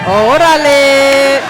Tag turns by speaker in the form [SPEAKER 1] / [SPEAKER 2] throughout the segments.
[SPEAKER 1] ¡Órale!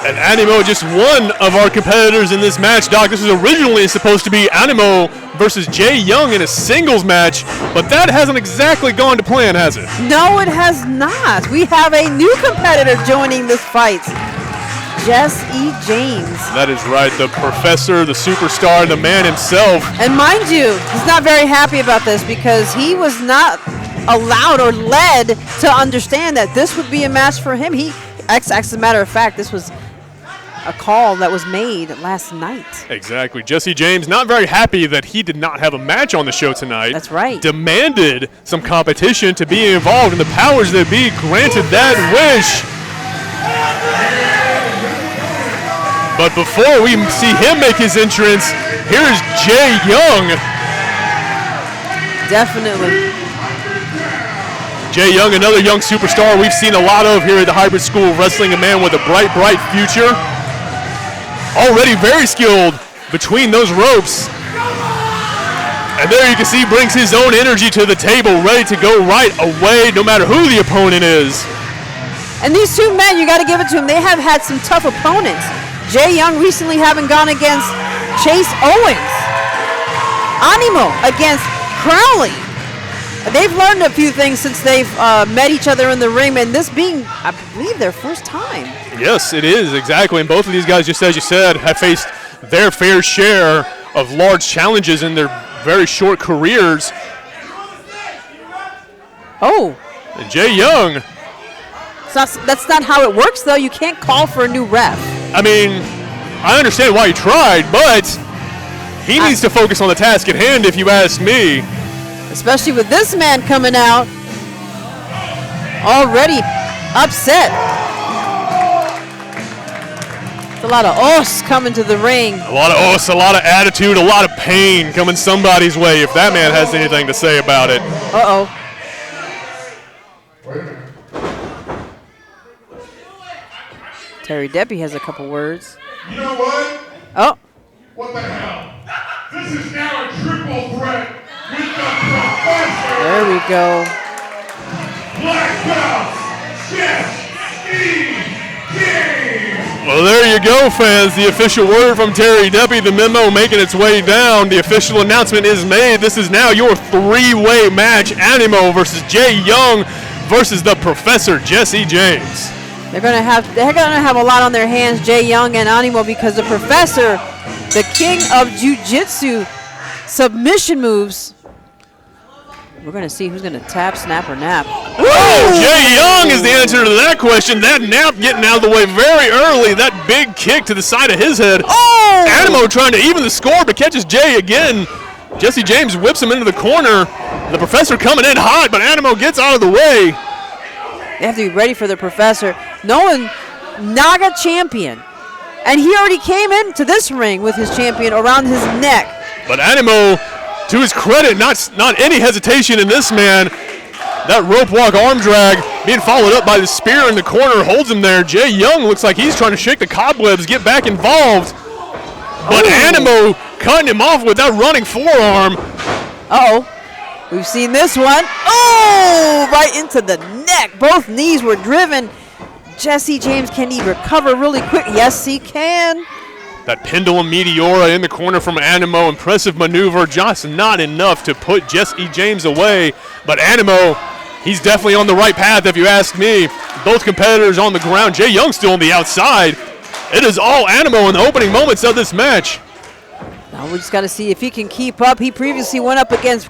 [SPEAKER 2] And Animo, just one of our competitors in this match, Doc. This was originally supposed to be Animo versus Jay Young in a singles match, but that hasn't exactly gone to plan, has it?
[SPEAKER 1] No, it has not. We have a new competitor joining this fight, Jess E. James.
[SPEAKER 2] That is right, the professor, the superstar, the man himself. And
[SPEAKER 1] mind you, he's not very happy about this because he was not allowed or led to understand that this would be a match for him. As a matter of fact, this was a call that was made last night.
[SPEAKER 2] Exactly. Jesse James not very happy that he did not have a match on the show tonight.
[SPEAKER 1] That's right.
[SPEAKER 2] Demanded some competition to be involved, and the powers that be granted that wish. But before we see him make his entrance, here's Jay Young.
[SPEAKER 1] Definitely.
[SPEAKER 2] Jay Young, another young superstar we've seen a lot of here at the Hybrid School of Wrestling, a man with a bright, bright future. Already very skilled between those ropes. And there you can see brings his own energy to the table, ready to go right away no matter who the opponent is.
[SPEAKER 1] And these two men, you got to give it to them, they have had some tough opponents. Jay Young recently having gone against Chase Owens. Animo against Crowley. They've learned a few things since they've met each other in the ring, and this being, I believe, their first time.
[SPEAKER 2] Yes, it is, exactly. And both of these guys, just as you said, have faced their fair share of large challenges in their very short careers.
[SPEAKER 1] Oh.
[SPEAKER 2] And Jay Young.
[SPEAKER 1] That's not how it works, though. You can't call for a new ref.
[SPEAKER 2] I mean, I understand why he tried, but he needs to focus on the task at hand, if you ask me.
[SPEAKER 1] Especially with this man coming out already upset. It's a lot of os coming to the ring.
[SPEAKER 2] A lot of os, a lot of attitude, a lot of pain coming somebody's way if that man has anything to say about it.
[SPEAKER 1] Uh-oh. Terry Deppie has a couple words.
[SPEAKER 3] You know what?
[SPEAKER 1] Oh.
[SPEAKER 3] What the hell? This is now a triple threat. With the professor.
[SPEAKER 1] There we go.
[SPEAKER 3] Black belt, Jess E. James.
[SPEAKER 2] Well, there you go, fans. The official word from Terry Deppie, the memo making its way down. The official announcement is made. This is now your three-way match. Animo versus Jay Young versus the Professor, Jesse James.
[SPEAKER 1] They're gonna have a lot on their hands, Jay Young and Animo, because the Professor, the king of jiu-jitsu submission moves. We're going to see who's going to tap, snap, or nap.
[SPEAKER 2] Whoa! Jay Young is the answer to that question. That nap getting out of the way very early. That big kick to the side of his head.
[SPEAKER 1] Oh!
[SPEAKER 2] Animo trying to even the score, but catches Jay again. Jesse James whips him into the corner. The Professor coming in hot, but Animo gets out of the way.
[SPEAKER 1] They have to be ready for the Professor. Knowing Naga champion. And he already came into this ring with his champion around his neck.
[SPEAKER 2] But Animo, to his credit, not any hesitation in this man. That rope walk arm drag being followed up by the spear in the corner holds him there. Jay Young looks like he's trying to shake the cobwebs, get back involved. But Animo cutting him off with that running forearm.
[SPEAKER 1] Uh-oh. We've seen this one. Oh, right into the neck. Both knees were driven. Jesse James, can he recover really quick? Yes, he can.
[SPEAKER 2] That pendulum meteora in the corner from Animo. Impressive maneuver, just not enough to put Jesse James away. But Animo, he's definitely on the right path if you ask me. Both competitors on the ground. Jay Young still on the outside. It is all Animo in the opening moments of this match.
[SPEAKER 1] Now we just got to see if he can keep up. He previously went up against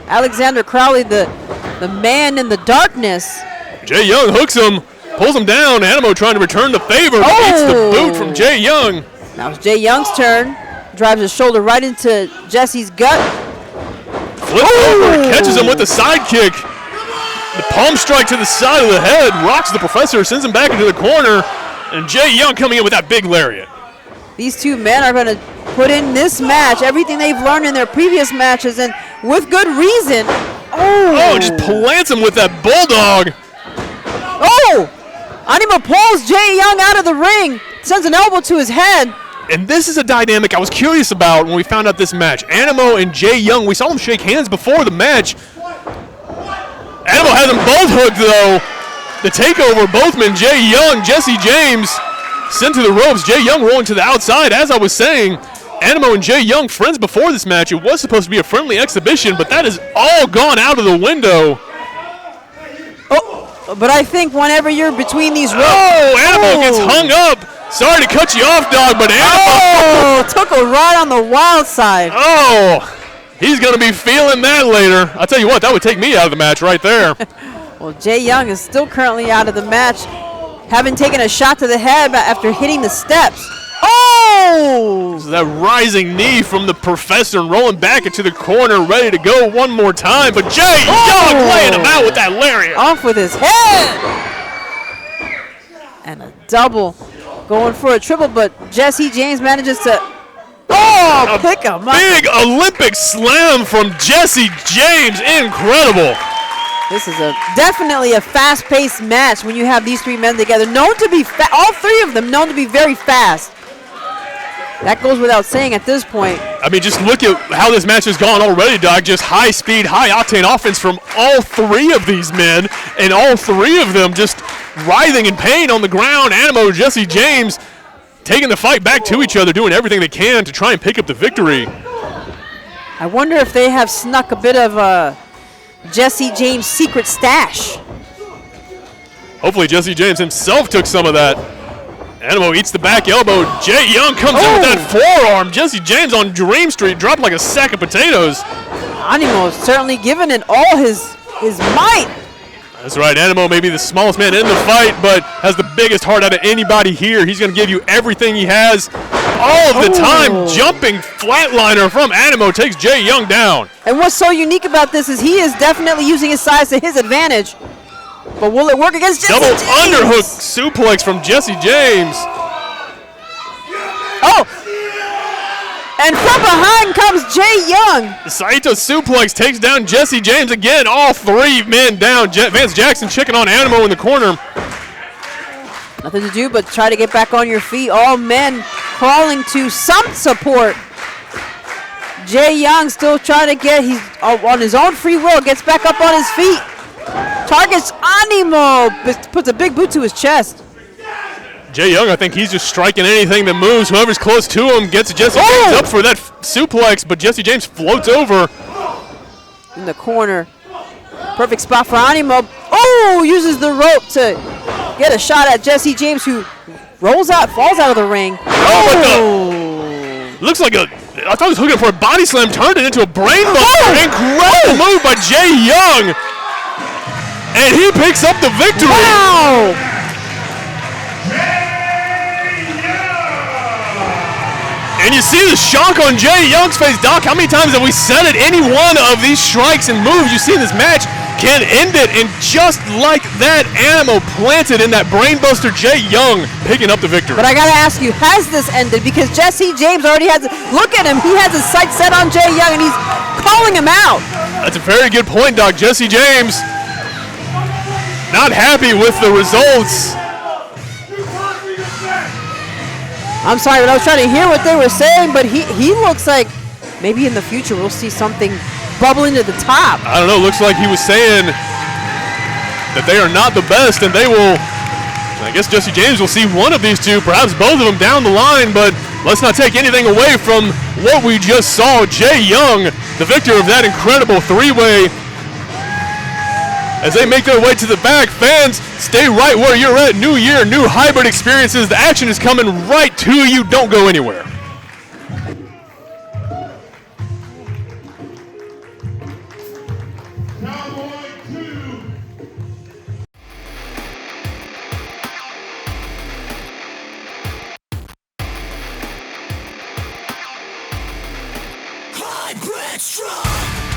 [SPEAKER 1] Alexander Crowley, the man in the darkness.
[SPEAKER 2] Jay Young hooks him, pulls him down. Animo trying to return the favor.
[SPEAKER 1] Oh!
[SPEAKER 2] Eats the boot from Jay Young.
[SPEAKER 1] Now it's Jay Young's turn. Drives his shoulder right into Jesse's gut.
[SPEAKER 2] Flips over, catches him with the side kick. The palm strike to the side of the head, rocks the professor, sends him back into the corner, and Jay Young coming in with that big lariat.
[SPEAKER 1] These two men are going to put in this match everything they've learned in their previous matches, and with good reason.
[SPEAKER 2] Oh, just plants him with that bulldog.
[SPEAKER 1] Oh! Animo pulls Jay Young out of the ring, sends an elbow to his head.
[SPEAKER 2] And this is a dynamic I was curious about when we found out this match. Animo and Jay Young, we saw them shake hands before the match. Animo has them both hooked, though. The takeover, both men, Jay Young, Jesse James, sent to the ropes. Jay Young rolling to the outside. As I was saying, Animo and Jay Young, friends before this match. It was supposed to be a friendly exhibition, but that has all gone out of the window.
[SPEAKER 1] Oh, but I think whenever you're between these ropes.
[SPEAKER 2] Oh, Animo gets hung up. Sorry to cut you off, dog, but Animo.
[SPEAKER 1] Took a ride on the wild side.
[SPEAKER 2] Oh, he's going to be feeling that later. I'll tell you what, that would take me out of the match right there.
[SPEAKER 1] Well, Jay Young is still currently out of the match, having taken a shot to the head after hitting the steps. Oh!
[SPEAKER 2] This is that rising knee from the professor and rolling back into the corner, ready to go one more time. But Jay Young laying him out with that lariat.
[SPEAKER 1] Off with his head. And a double. Going for a triple, but Jesse James manages to pick him up.
[SPEAKER 2] Big Olympic slam from Jesse James. Incredible.
[SPEAKER 1] This is definitely a fast-paced match when you have these three men together. Known to be all three of them known to be very fast. That goes without saying at this point.
[SPEAKER 2] I mean, just look at how this match has gone already, Doc. Just high-speed, high-octane offense from all three of these men, and all three of them just writhing in pain on the ground. Animo, Jesse James taking the fight back to each other, doing everything they can to try and pick up the victory.
[SPEAKER 1] I wonder if they have snuck a bit of Jesse James' secret stash.
[SPEAKER 2] Hopefully Jesse James himself took some of that. Animo eats the back elbow. Jay Young comes in with that forearm. Jesse James on Dream Street dropped like a sack of potatoes.
[SPEAKER 1] Animo is certainly giving it all his might.
[SPEAKER 2] That's right. Animo may be the smallest man in the fight, but has the biggest heart out of anybody here. He's going to give you everything he has all of the time. Jumping flatliner from Animo takes Jay Young down.
[SPEAKER 1] And what's so unique about this is he is definitely using his size to his advantage. But will it work against Jesse James?
[SPEAKER 2] Double underhook suplex from Jesse James.
[SPEAKER 1] Oh! And from behind comes Jay Young.
[SPEAKER 2] The Saito suplex takes down Jesse James again. All three men down. Vance Jackson checking on Animo in the corner.
[SPEAKER 1] Nothing to do but try to get back on your feet. All men crawling to some support. Jay Young still trying to get, he's on his own free will, gets back up on his feet. Targets Animo, puts a big boot to his chest.
[SPEAKER 2] Jay Young, I think he's just striking anything that moves. Whoever's close to him gets Jesse James up for that suplex, but Jesse James floats over.
[SPEAKER 1] In the corner. Perfect spot for Animo. Oh, uses the rope to get a shot at Jesse James, who falls out of the ring.
[SPEAKER 2] Looks like I thought he was hooking for a body slam, turned it into a brainbuster. Incredible move by Jay Young. And he picks up the victory.
[SPEAKER 1] Wow!
[SPEAKER 2] And you see the shock on Jay Young's face. Doc, how many times have we said it? Any one of these strikes and moves you see in this match can end it. And just like that, Animo planted in that brainbuster. Jay Young picking up the victory.
[SPEAKER 1] But I got to ask you, has this ended? Because Jesse James already has, look at him. He has his sights set on Jay Young, and he's calling him out.
[SPEAKER 2] That's a very good point, Doc. Jesse James not happy with the results.
[SPEAKER 1] I'm sorry, but I was trying to hear what they were saying, but he looks like maybe in the future we'll see something bubbling to the top.
[SPEAKER 2] I don't know. Looks like he was saying that they are not the best, and they will, I guess Jesse James will see one of these two, perhaps both of them down the line, but let's not take anything away from what we just saw. Jay Young, the victor of that incredible three-way. As they make their way to the back, fans, stay right where you're at. New year, new hybrid experiences. The action is coming right to you. Don't go anywhere.
[SPEAKER 4] Hybrid strong.